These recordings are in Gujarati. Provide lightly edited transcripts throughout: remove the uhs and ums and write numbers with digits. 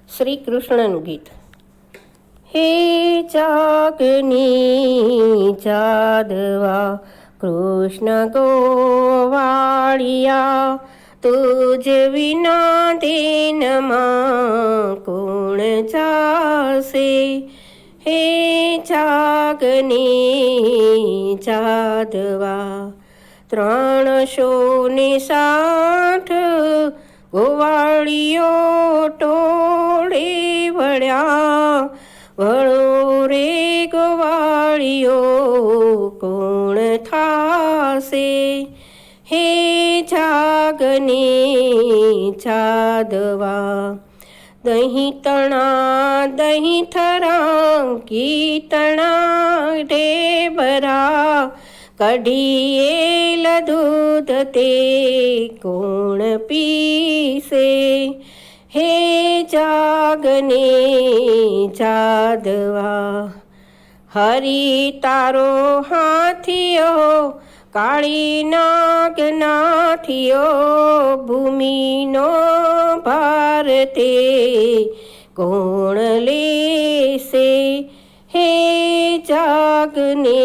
શ્રી કૃષ્ણનું ગીત. હે ચાકની ચાદવા કૃષ્ણ ગોવાળિયા, તુજ વિના દિનમાં કોણ જાશે. હે ચાકની ચાદવા 360 ગોવાળીઓ ટોળે વળ્યા, વળો રે ગોવાળીઓ કોણ થાશે. હે જાગની ચાદવા દહીં તણા દહીં થરા કીતણા ઢેબરા, કઢીએલ દૂધ તે કોણ પીશે. હે જાગની ચાદવા હરી તારો હાથિયો કાળી નાગ નાથિયો, ભૂમિનો ભાર તે કોણ લેશે. હે જાગની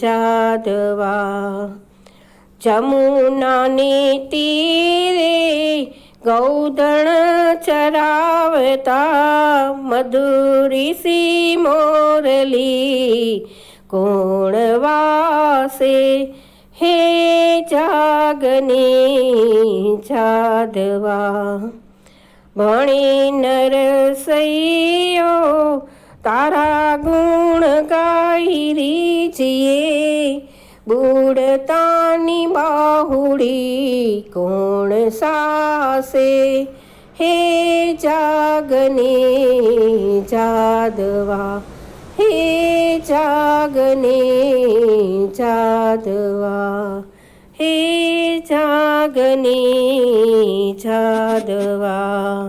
ચાદવા જમુનાને તીરે ગૌધણ ચરાવતા, મધુરી સી મોરલી કોણ વાસે. હે જાગની ચાદવા ભણી નરસૈયો તારા ગુણ ગાઈ રીજીએ, બુડતાની બાહુડી કોણ સાસે. હે જાગની ચાદવા, હે જાગની ચાદવા, હે જાગની ચાદવા.